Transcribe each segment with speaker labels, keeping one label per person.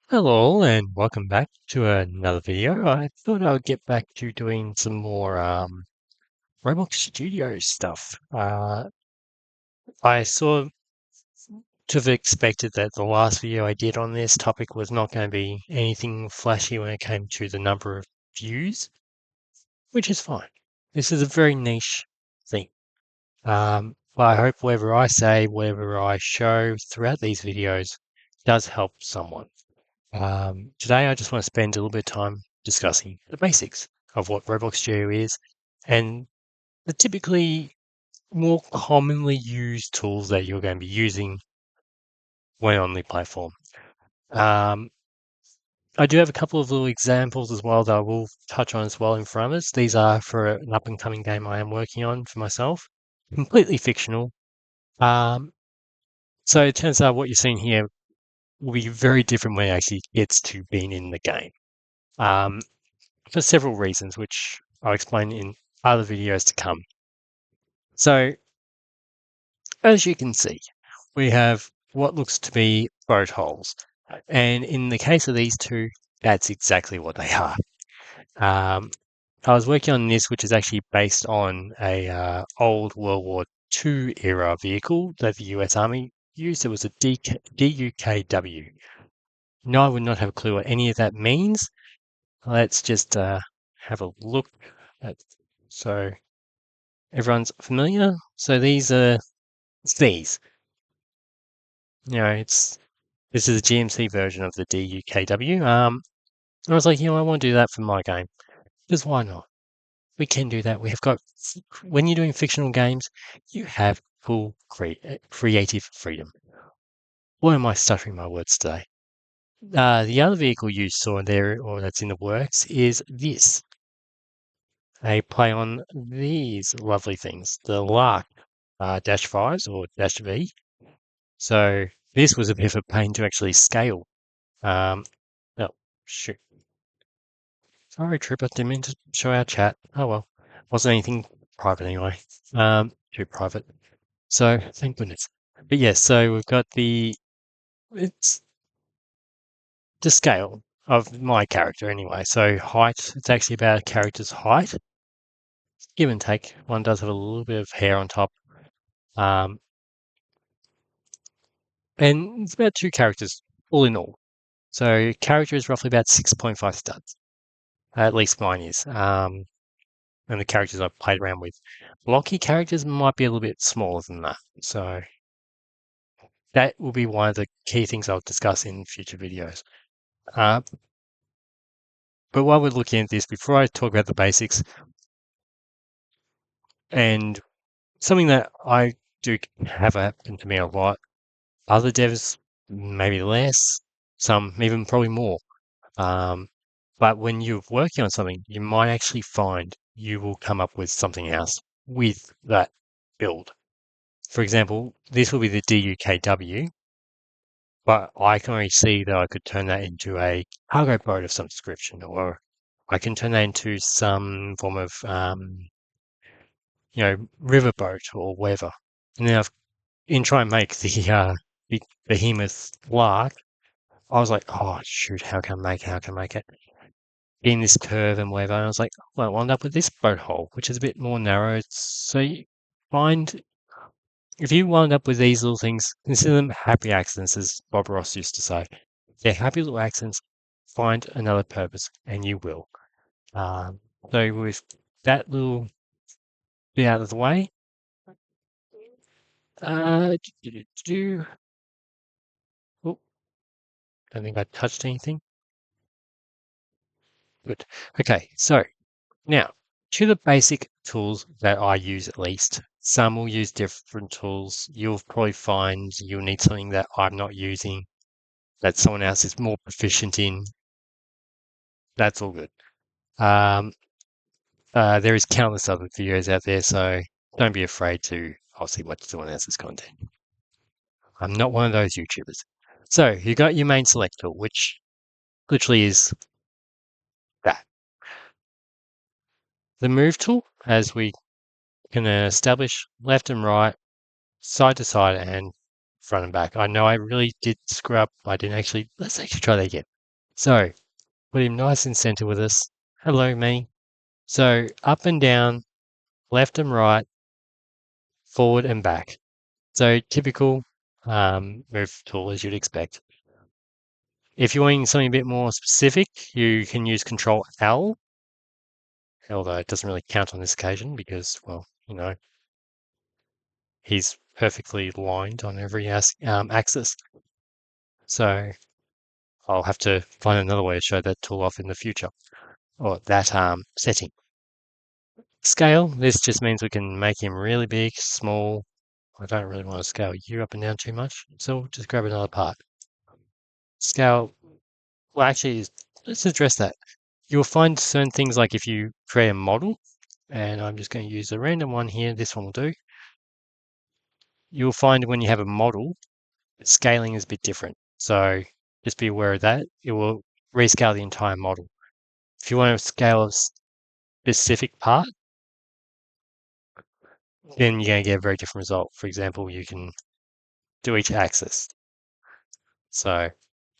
Speaker 1: Hello and welcome back to another video. I thought I would get back to doing some more Roblox Studio stuff. I sort of expected that the last video I did on this topic was not going to be anything flashy when it came to the number of views, which is fine. This is a very niche thing. But I hope whatever I say, whatever I show throughout these videos does help someone. Today, I just want to spend a little bit of time discussing the basics of what Roblox Studio is and the typically more commonly used tools that you're going to be using when on the platform. Um, I do have a couple of little examples as well that I will touch on as well in front of us. These are for an up and coming game I am working on for myself, completely fictional. Um, so it turns out what you're seeing here will be very different when it actually gets to being in the game. Um, for several reasons, which I'll explain in other videos to come. So, as you can see, we have what looks to be boat holes. And in the case of these two, that's exactly what they are. I was working on this, which is actually based on a old World War II era vehicle that the US Army used. It was a DUKW. No, I would not have a clue what any of that means. Let's just have a look at. So everyone's familiar. So it's these. This is a GMC version of the DUKW. I was like, I want to do that for my game. Because why not? We can do that. We have got when you're doing fictional games, you have full creative freedom. Why am I stuttering my words today? The other vehicle you saw there, or that's in the works, is this. A play on these lovely things, the Lark Dash 5s or Dash V. So this was a bit of a pain to actually scale. Oh, shoot. Sorry, Trooper, didn't mean to show our chat. Oh well, wasn't anything private anyway. Too private. So thank goodness. But yes, so we've got it's the scale of my character anyway. So height, it's actually about a character's height, give and take. One does have a little bit of hair on top. Um, and it's about two characters all in all. So character is roughly about 6.5 studs. At least mine is. And the characters I've played around with. Blocky characters might be a little bit smaller than that. So that will be one of the key things I'll discuss in future videos. Uh, but while we're looking at this, before I talk about the basics, and something that I do have happen to me a lot, other devs maybe less, some even probably more. But when you're working on something, you might actually find you will come up with something else with that build. For example, this will be the DUKW, but I can already see that I could turn that into a cargo boat of some description, or I can turn that into some form of, riverboat or whatever. And then in trying to make the behemoth lark, I was like, oh shoot, how can I make it? How can I make it? In this curve and whatever. And I was like, well, I wound up with this boat hole, which is a bit more narrow. So you find if you wind up with these little things, consider them happy accidents, as Bob Ross used to say. They're happy little accidents. Find another purpose, and you will. So with that little bit out of the way, uh, do, do, oh, don't think I touched anything. Good. Okay, so now to the basic tools that I use at least. Some will use different tools. You'll probably find you'll need something that I'm not using, that someone else is more proficient in. That's all good. Um, there is countless other videos out there, so don't be afraid to obviously watch someone else's content. I'm not one of those YouTubers. So you got your main select tool, which literally is that. The move tool, as we can establish left and right, side to side, and front and back. I know I really did screw up. I didn't actually, let's actually try that again. So put him nice in center with us. Hello, me. So up and down, left and right, forward and back. So typical move tool as you'd expect. If you're wanting something a bit more specific, you can use Control L, although it doesn't really count on this occasion because, well, he's perfectly aligned on every axis. So I'll have to find another way to show that tool off in the future, or that setting. Scale, this just means we can make him really big, small. I don't really want to scale you up and down too much, so we'll just grab another part. Scale, well, actually, let's address that. You'll find certain things like if you create a model, and I'm just going to use a random one here, this one will do. You'll find when you have a model, scaling is a bit different. So just be aware of that. It will rescale the entire model. If you want to scale a specific part, then you're going to get a very different result. For example, you can do each axis. So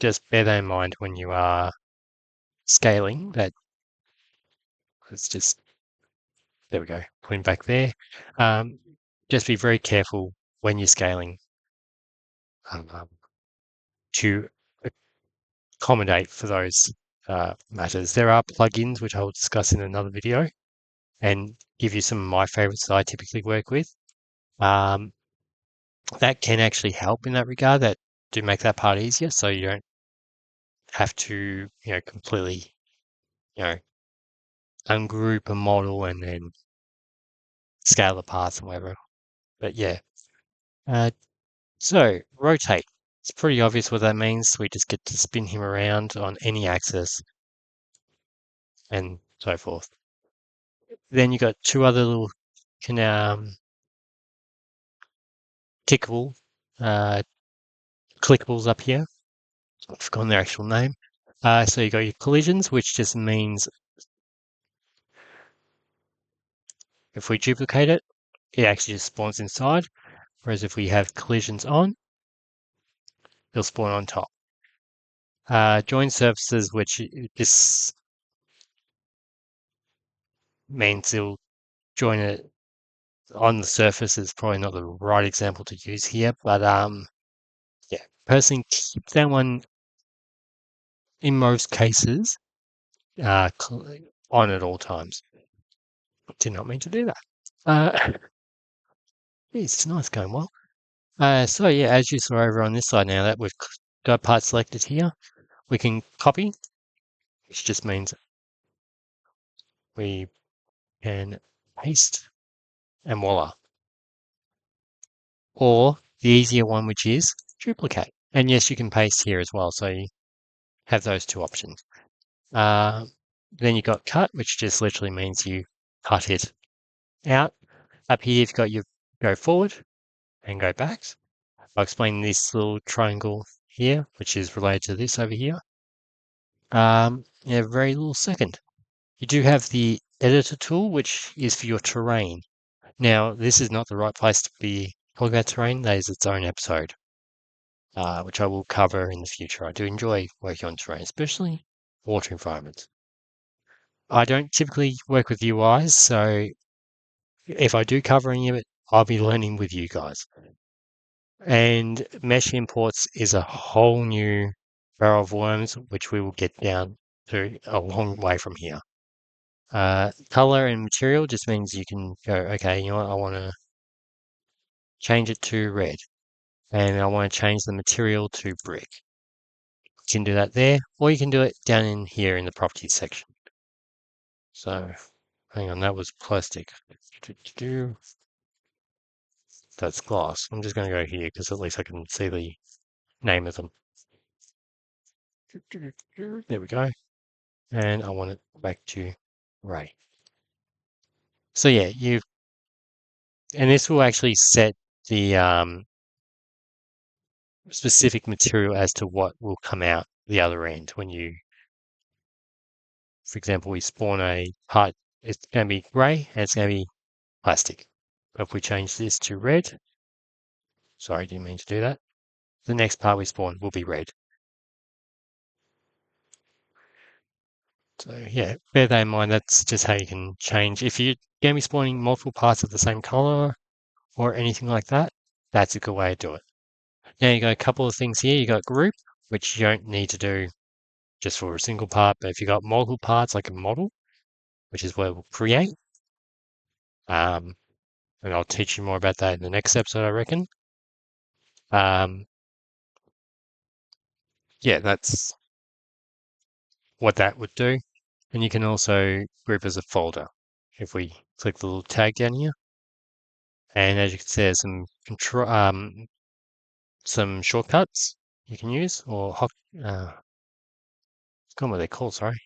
Speaker 1: just bear that in mind when you are scaling that. It's just, there we go, putting back there. Um, just be very careful when you're scaling um, to accommodate for those matters. There are plugins, which I will discuss in another video and give you some of my favorites that I typically work with. Um, that can actually help in that regard, that do make that part easier so you don't have to, completely, you know, ungroup a model and then scale the parts and whatever. But yeah. Uh, so rotate. It's pretty obvious what that means. We just get to spin him around on any axis and so forth. Then you got two other little can tickable uh, clickables up here. I've forgotten their actual name. So you got your collisions, which just means if we duplicate it, it actually just spawns inside. Whereas if we have collisions on, it'll spawn on top. Join surfaces, which this means it'll join it on the surface is probably not the right example to use here, but yeah, personally keep that one in most cases on at all times. Did not mean to do that. It's nice going well. So yeah, as you saw over on this side now that we've got part selected here, we can copy, which just means we can paste and voila. Or the easier one, which is duplicate. And yes, you can paste here as well. So you have those two options. Then you got cut, which just literally means you cut it out. Up here, you've got your go forward and go back. I'll explain this little triangle here, which is related to this over here. In a very little second. You do have the editor tool, which is for your terrain. Now, this is not the right place to be talking about terrain. That is its own episode, which I will cover in the future. I do enjoy working on terrain, especially water environments. I don't typically work with UIs, so if I do cover any of it, I'll be learning with you guys. And mesh imports is a whole new barrel of worms, which we will get down to a long way from here. Color and material just means you can go, okay, you know what, I want to change it to red, and I want to change the material to brick. You can do that there, or you can do it down in here in the properties section. So, hang on, that was plastic. That's glass. I'm just going to go here because at least I can see the name of them. There we go. And I want it back to Ray. So yeah, and this will actually set the specific material as to what will come out the other end when you, for example, we spawn a part, it's going to be gray and it's going to be plastic. But if we change this to red, sorry, didn't mean to do that. The next part we spawn will be red. So yeah, bear that in mind. That's just how you can change. If you're going to be spawning multiple parts of the same color or anything like that, that's a good way to do it. Now you got a couple of things here. You got group, which you don't need to do just for a single part, but if you got multiple parts like a model, which is where we'll create, um, and I'll teach you more about that in the next episode, I reckon. Um, yeah, that's what that would do. And you can also group as a folder if we click the little tag down here. And as you can see, there's some shortcuts you can use, or it's gone what they're called, sorry.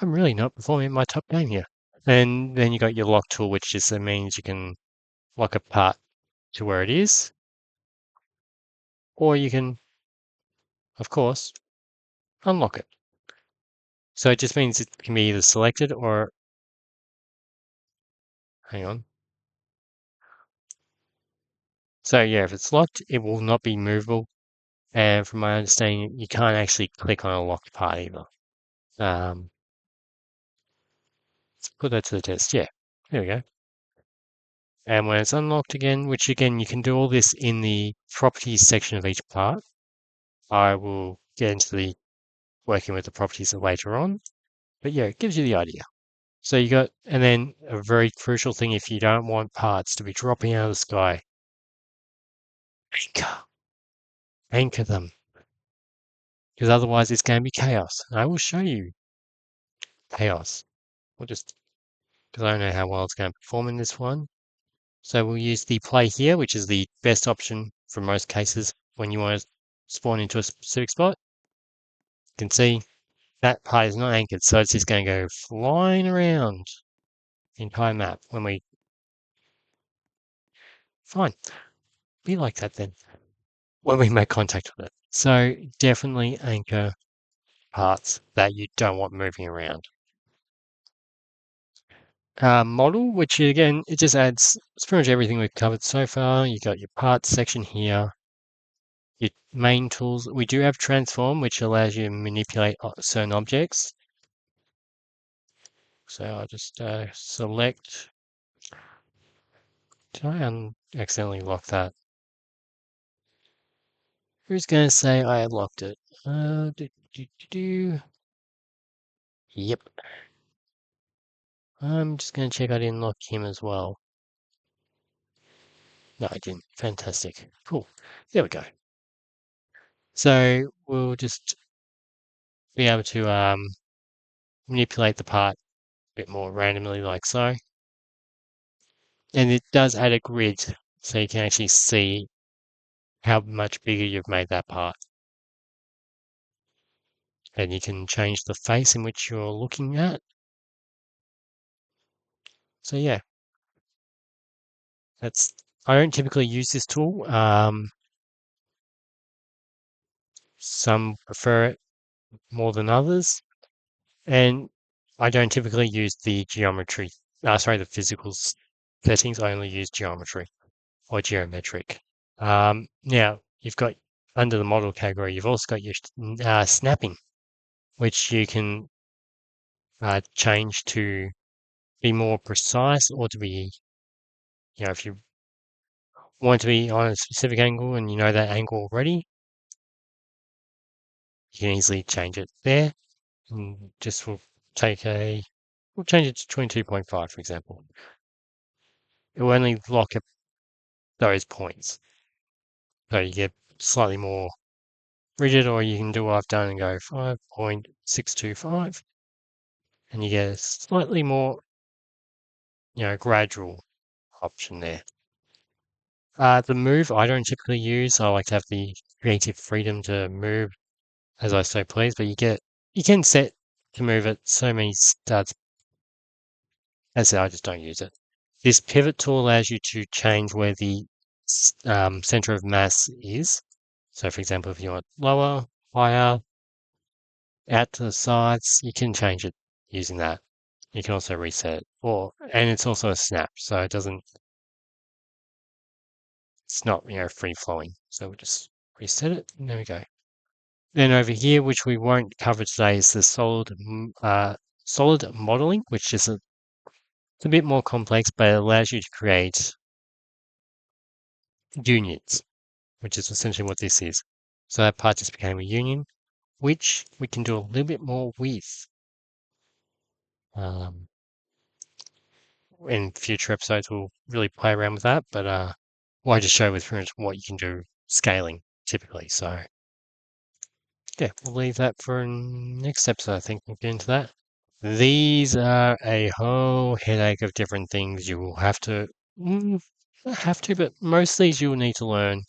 Speaker 1: I'm really not performing my top game here. And then you got your lock tool, which just means you can lock a part to where it is, or you can, of course, unlock it. So it just means it can be either selected or, hang on. So yeah, if it's locked, it will not be movable. And from my understanding, you can't actually click on a locked part either. Let's put that to the test. Yeah, there we go. And when it's unlocked again, which again, you can do all this in the properties section of each part. I will get into the working with the properties later on. But yeah, it gives you the idea. So you got, and then a very crucial thing if you don't want parts to be dropping out of the sky, anchor. Anchor them. Because otherwise it's going to be chaos. And I will show you chaos. We'll just, because I don't know how well it's going to perform in this one. So we'll use the play here, which is the best option for most cases when you want to spawn into a specific spot. You can see that part is not anchored, so it's just going to go flying around the entire map when we... Fine, be like that then, when we make contact with it. So definitely anchor parts that you don't want moving around. Model, which again, it just adds, it's pretty much everything we've covered so far. You got your parts section here, your main tools. We do have transform, which allows you to manipulate certain objects. So I'll just select. Did I accidentally lock that? Who's going to say I locked it? Yep. I'm just going to check I didn't lock him as well. No, I didn't. Fantastic. Cool. There we go. So we'll just be able to manipulate the part a bit more randomly like so. And it does add a grid so you can actually see how much bigger you've made that part. And you can change the face in which you're looking at. So yeah, I don't typically use this tool. Some prefer it more than others. And I don't typically use the the physical settings. I only use geometry or geometric. Now, you've got under the model category, you've also got your snapping, which you can change to be more precise or to be, if you want to be on a specific angle and you know that angle already, you can easily change it there. And just we'll change it to 22.5, for example. It will only lock at those points. So you get slightly more rigid, or you can do what I've done and go 5.625, and you get a slightly more, gradual option there. The move I don't typically use. I like to have the creative freedom to move as I so please, but you can set to move at so many studs. As I said, I just don't use it. This pivot tool allows you to change where the center of mass is. So, for example, if you want lower, higher, out to the sides, you can change it using that. You can also reset it, and it's also a snap, so it's not free flowing. So we'll just reset it, and there we go. Then over here, which we won't cover today, is the solid modeling, which is it's a bit more complex, but it allows you to create unions, which is essentially what this is. So that part just became a union, which we can do a little bit more with. Um, in future episodes, we'll really play around with that, but well, I just show with pretty much what you can do scaling typically. So yeah, we'll leave that for next episode. I think we'll get into that. These are a whole headache of different things you will have to, not have to, but most of these you will need to learn.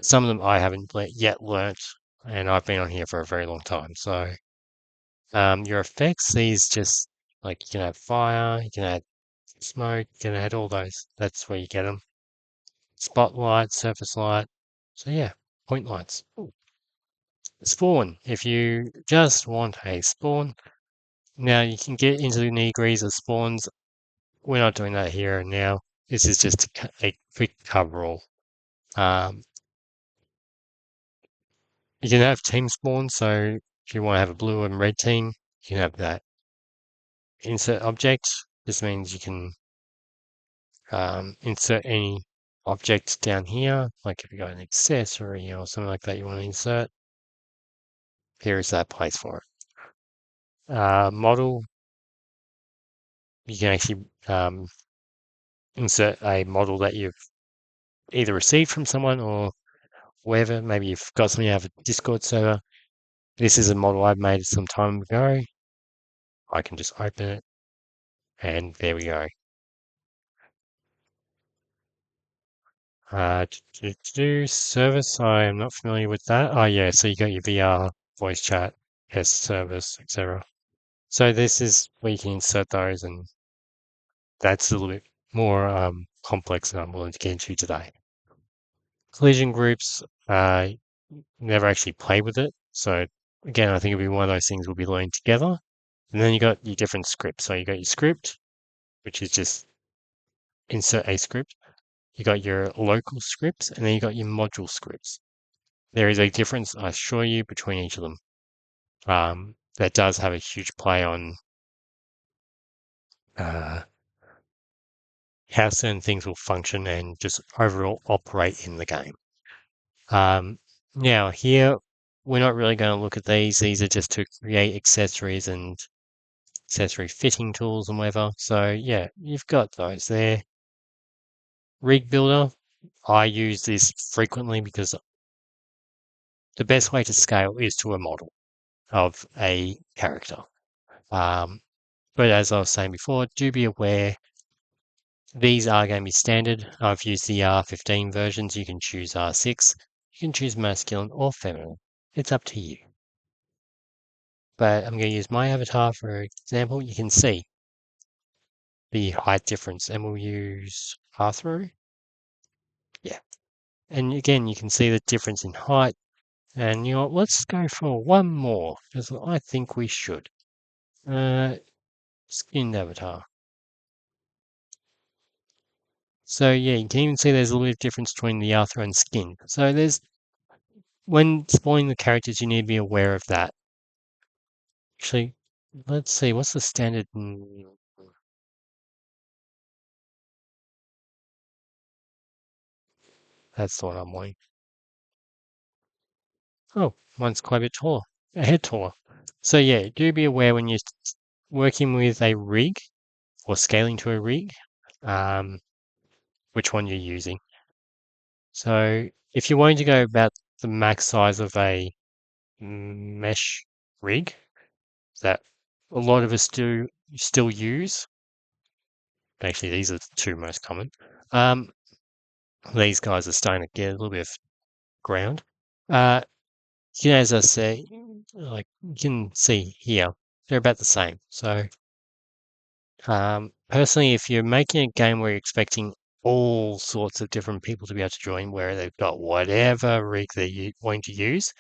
Speaker 1: Some of them I haven't yet learnt, and I've been on here for a very long time. So your effects, these just like you can add fire, you can add smoke, you can add all those. That's where you get them. Spotlight, surface light. So yeah, point lights. Ooh. Spawn. If you just want a spawn, now you can get into the nitty-gritties of spawns. We're not doing that here and now. This is just a quick coverall. Um, you can have team spawn, so if you want to have a blue and red team, you can have that. Insert object. This means you can insert any object down here, like if you got an accessory or something like that you want to insert. Here is that place for it. Model. You can actually insert a model that you've either received from someone or wherever. Maybe you've got something out of a Discord server. This is a model I've made some time ago. I can just open it and there we go. To do service, I am not familiar with that. Oh yeah, so you got your VR, voice chat, yes, service, etc. So this is where you can insert those, and that's a little bit more complex than I'm willing to get into today. Collision groups, never actually play with it. So again, I think it'll be one of those things we'll be learning together. And then you got your different scripts. So you got your script, which is just insert a script. You got your local scripts, and then you got your module scripts. There is a difference, I assure you, between each of them. That does have a huge play on uh, how certain things will function and just overall operate in the game. Now here, we're not really going to look at these. These are just to create accessories and accessory fitting tools and whatever. So yeah, you've got those there. Rig builder, I use this frequently because the best way to scale is to a model of a character. But as I was saying before, do be aware these are going to be standard. I've used the R15 versions. You can choose R6. You can choose masculine or feminine. It's up to you. But I'm going to use my avatar for example. You can see the height difference, and we'll use R-through. Yeah. And again, you can see the difference in height. And you know what, let's go for one more, because I think we should. Skin avatar. So yeah, you can even see there's a little bit of difference between the Arthur and skin. So there's, when spawning the characters, you need to be aware of that. Actually, let's see, what's the standard? That's the one I'm wanting. Oh, mine's quite a bit taller, a head taller. So yeah, do be aware when you're working with a rig or scaling to a rig, um, which one you're using. So if you're wanting to go about the max size of a mesh rig that a lot of us do still use, actually these are the two most common. These guys are starting to get a little bit of ground. Uh, as I say, like you can see here, they're about the same. So personally, if you're making a game where you're expecting all sorts of different people to be able to join, where they've got whatever rig they're wanting to use,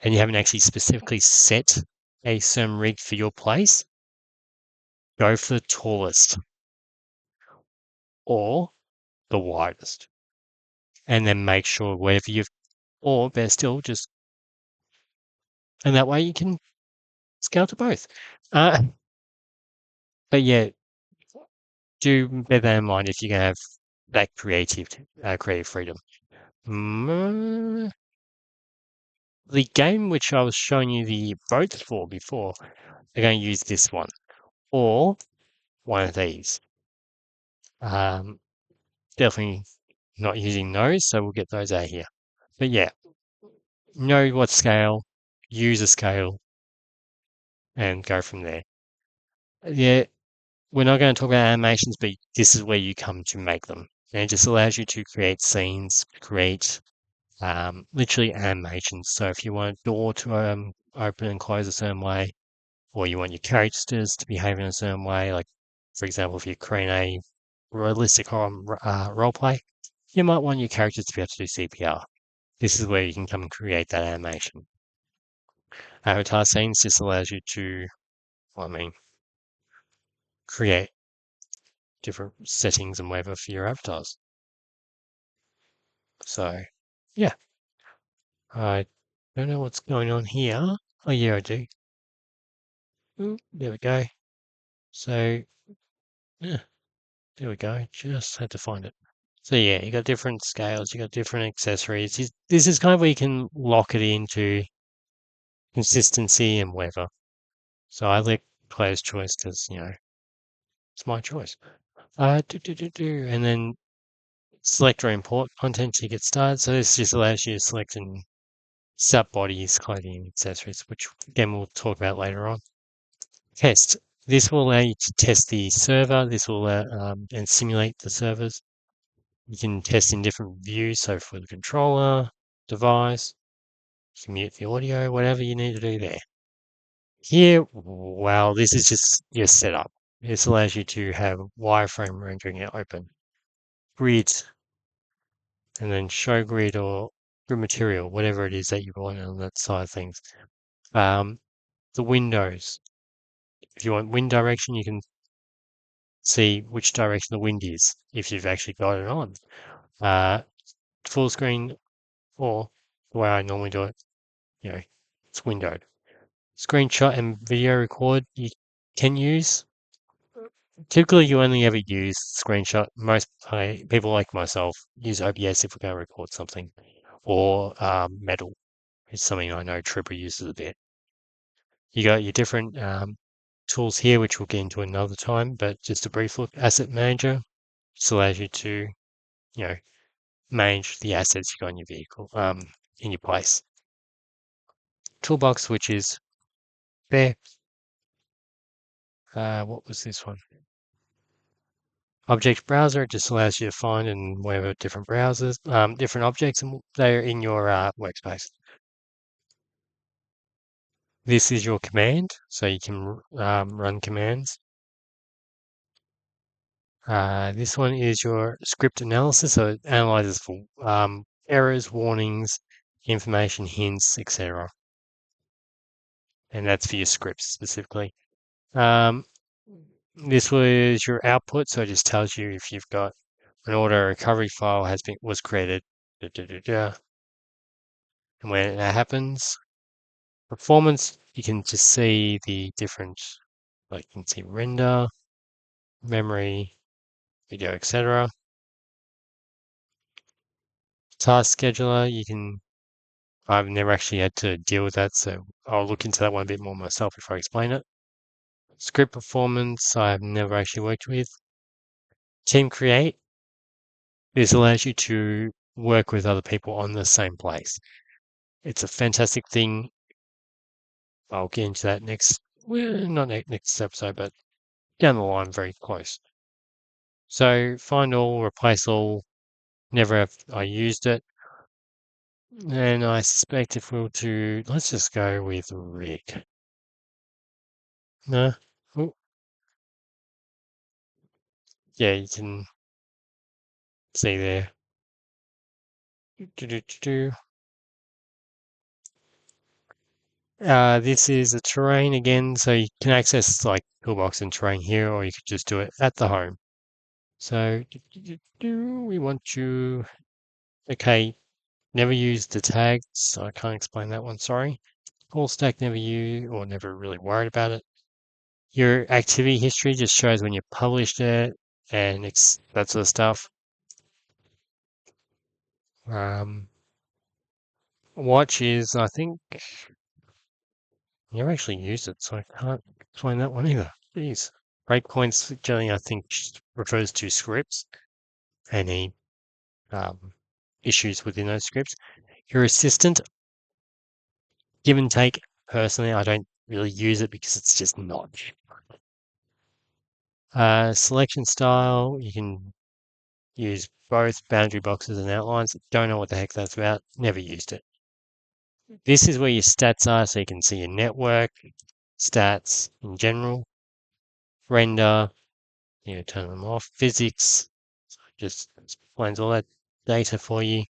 Speaker 1: and you haven't actually specifically set a certain rig for your place, go for the tallest or the widest. And then make sure wherever you've, or better still, just and that way you can scale to both. Uh, but yeah, do bear that in mind if you're gonna have that creative freedom. Mm, the game which I was showing you the votes for before, they're going to use this one or one of these. Um, definitely not using those, so we'll get those out here. But yeah, know what scale, use a scale, and go from there. Yeah, we're not going to talk about animations, but this is where you come to make them. And it just allows you to create scenes, create literally animations. So if you want a door to open and close a certain way, or you want your characters to behave in a certain way, like for example, if you're creating a realistic role play, you might want your characters to be able to do CPR. This is where you can come and create that animation. Avatar scenes just allows you to, well, I mean, create different settings and whatever for your avatars. So, yeah, I don't know what's going on here. Oh, yeah, I do. Ooh, there we go. So, yeah, there we go. Just had to find it. So, yeah, you got different scales, you got different accessories. This is kind of where you can lock it into consistency and whatever. So, I let player's choice because, it's my choice. And then select or import content to get started. So, this just allows you to select and set bodies, clothing, accessories, which again we'll talk about later on. Test. This will allow you to test the server. This will and simulate the servers. You can test in different views. So for the controller, device, you can mute the audio, whatever you need to do there. Here, well, this is just your setup. This allows you to have wireframe rendering it open. Grid, and then show grid or grid material, whatever it is that you want on that side of things. The windows. If you want wind direction, you can see which direction the wind is if you've actually got it on. Uh, full screen or the way I normally do it, it's windowed. Screenshot and video record you can use. Typically, you only ever use screenshot. Most people like myself use OBS if we're going to record something, or Metal is something I know Tripper uses a bit. You got your different tools here, which we'll get into another time, but just a brief look. Asset Manager just allows you to, you know, manage the assets you got in your vehicle, in your place. Toolbox, which is there. What was this one? Object Browser just allows you to find and whatever different browsers, different objects, and they're in your workspace. This is your command, so you can run commands. This one is your script analysis, so it analyzes for errors, warnings, information, hints, etc. And that's for your scripts specifically. This was your output, so it just tells you if you've got an auto recovery file was created, and when that happens. Performance, you can just see the different, like you can see render, memory, video, etc. Task scheduler, I've never actually had to deal with that, so I'll look into that one a bit more myself before I explain it. Script performance, I've never actually worked with. Team create, this allows you to work with other people on the same place. It's a fantastic thing. I'll get into that not next episode, but down the line, very close. So find all, replace all, never have I used it. And I suspect if we were to, let's just go with Rick. No? Oh, yeah, you can see there. Do. This is a terrain again, so you can access like toolbox and terrain here, or you could just do it at the home. So we want to, okay, never use the tags, so I can't explain that one, sorry. Full stack never used or never really worried about it. Your activity history just shows when you published it and that sort of stuff. Um, Watch is, I think, you actually used it, so I can't explain that one either. Jeez. Breakpoints generally, I think, refers to scripts and any um, issues within those scripts. Your assistant, give and take, personally, I don't really use it because it's just not. Selection style, you can use both boundary boxes and outlines. Don't know what the heck that's about. Never used it. This is where your stats are, so you can see your network, stats in general, render, turn them off, physics, just explains all that data for you,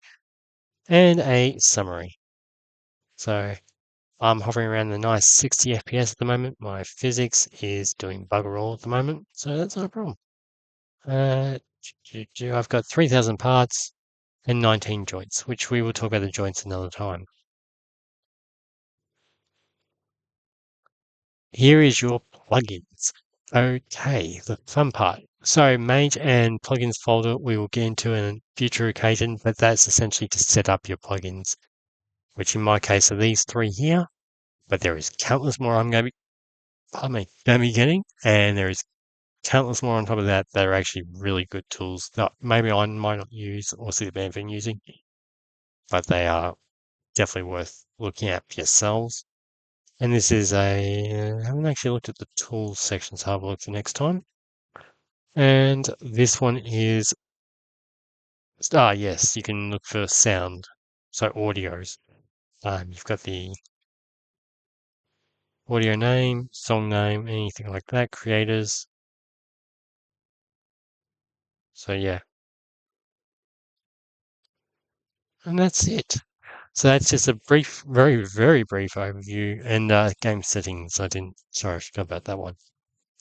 Speaker 1: and a summary. So I'm hovering around the nice 60 FPS at the moment. My physics is doing bugger all at the moment, so that's not a problem. I've got 3,000 parts and 19 joints, which we will talk about the joints another time. Here is your plugins. Okay, the fun part. So Mage and plugins folder we will get into in a future occasion, but that's essentially to set up your plugins, which in my case are these three here, but there is countless more I'm going to be getting, and there is countless more on top of that that are actually really good tools that maybe I might not use or see the benefit in using, but they are definitely worth looking at for yourselves. And this is I haven't actually looked at the tools section, so I'll have a look the next time. And this one is, yes, you can look for sound, so audios. You've got the audio name, song name, anything like that, creators. So yeah, and that's it. So that's just a brief, very, very brief overview and game settings. Sorry, I forgot about that one.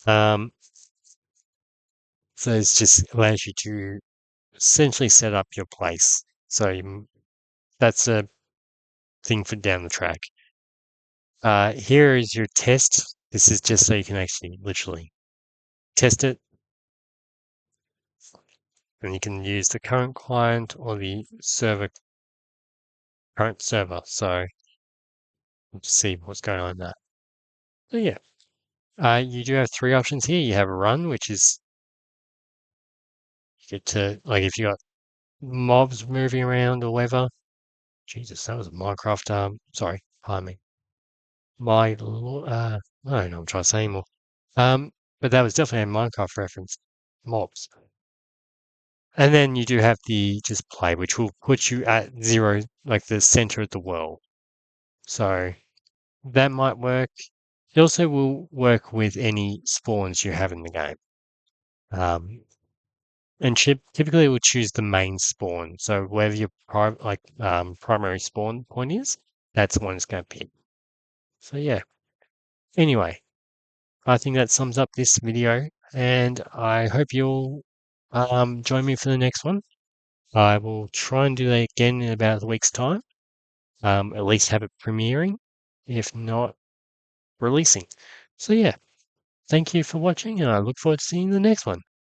Speaker 1: Um, so it's just allows you to essentially set up your place. So that's a thing for down the track. Here is your test. This is just so you can actually literally test it, and you can use the current client or the current server. So let's see what's going on there. So yeah, you do have three options here. You have a run, which is you get to like if you got mobs moving around or whatever. Jesus, that was a Minecraft. Sorry, pardon me. I don't know what I'm trying to say anymore. But that was definitely a Minecraft reference. Mobs. And then you do have the just play, which will put you at zero, like the center of the world. So that might work. It also will work with any spawns you have in the game. And typically it will choose the main spawn. So wherever your primary spawn point is, that's the one it's going to pick. So yeah. Anyway, I think that sums up this video, and I hope you'll join me for the next one. I will try and do that again in about a week's time. At least have it premiering, if not releasing. So yeah, thank you for watching, and I look forward to seeing you in the next one.